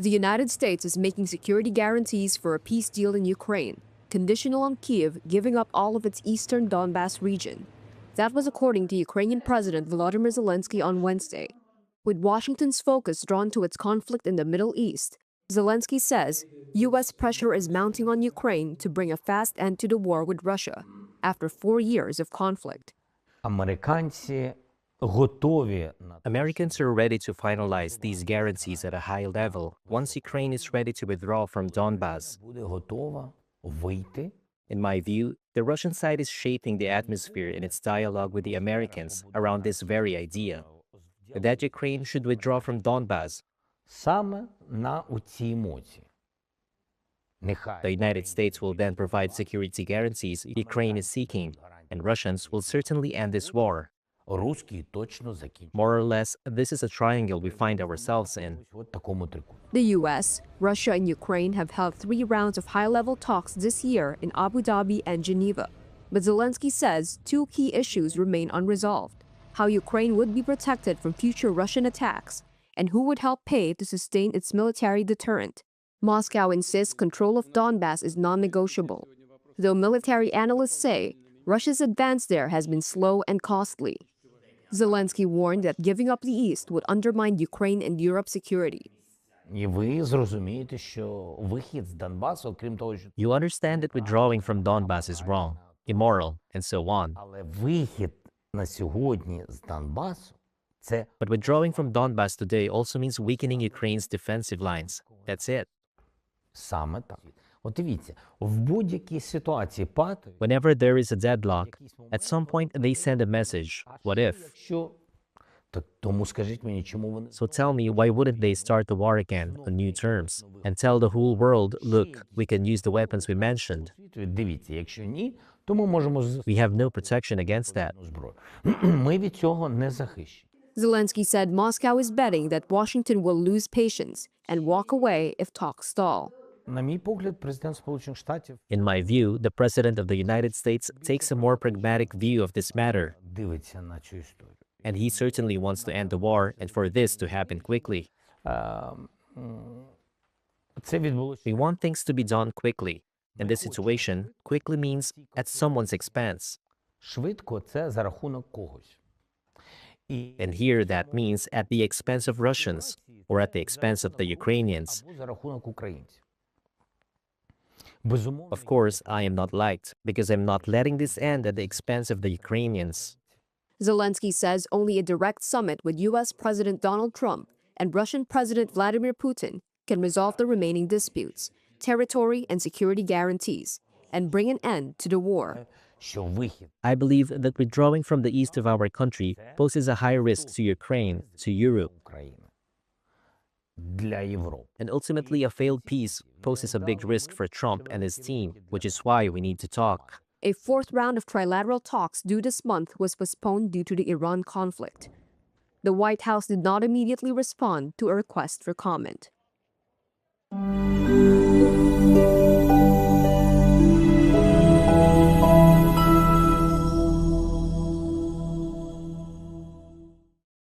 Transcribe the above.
The United States is making security guarantees for a peace deal in Ukraine, conditional on Kyiv giving up all of its eastern Donbas region. That was according to Ukrainian President Volodymyr Zelensky on Wednesday. With Washington's focus drawn to its conflict in the Middle East, Zelensky says U.S. pressure is mounting on Ukraine to bring a fast end to the war with Russia after 4 years of conflict. Americans are ready to finalize these guarantees at a high level once Ukraine is ready to withdraw from Donbas. In my view, the Russian side is shaping the atmosphere in its dialogue with the Americans around this very idea, that Ukraine should withdraw from Donbas. The United States will then provide security guarantees Ukraine is seeking, and Russians will certainly end this war. More or less, this is a triangle we find ourselves in. The U.S., Russia, and Ukraine have held 3 rounds of high-level talks this year in Abu Dhabi and Geneva. But Zelensky says 2 key issues remain unresolved: how Ukraine would be protected from future Russian attacks, and who would help pay to sustain its military deterrent. Moscow insists control of Donbas is non-negotiable, though military analysts say Russia's advance there has been slow and costly. Zelensky warned that giving up the east would undermine Ukraine and Europe's security. You understand that withdrawing from Donbas is wrong, immoral, and so on. But withdrawing from Donbas today also means weakening Ukraine's defensive lines. That's it. Whenever there is a deadlock, at some point they send a message, what if? So tell me, why wouldn't they start the war again on new terms and tell the whole world, look, we can use the weapons we mentioned? We have no protection against that. Zelensky said Moscow is betting that Washington will lose patience and walk away if talks stall. In my view, the President of the United States takes a more pragmatic view of this matter. And he certainly wants to end the war and for this to happen quickly. We want things to be done quickly. In this situation, quickly means at someone's expense. And here that means at the expense of Russians or at the expense of the Ukrainians. Of course, I am not liked because I'm not letting this end at the expense of the Ukrainians. Zelensky says only a direct summit with U.S. President Donald Trump and Russian President Vladimir Putin can resolve the remaining disputes, territory and security guarantees, and bring an end to the war. I believe that withdrawing from the east of our country poses a high risk to Ukraine, to Europe. And ultimately, a failed peace poses a big risk for Trump and his team, which is why we need to talk. A 4th round of trilateral talks due this month was postponed due to the Iran conflict. The White House did not immediately respond to a request for comment.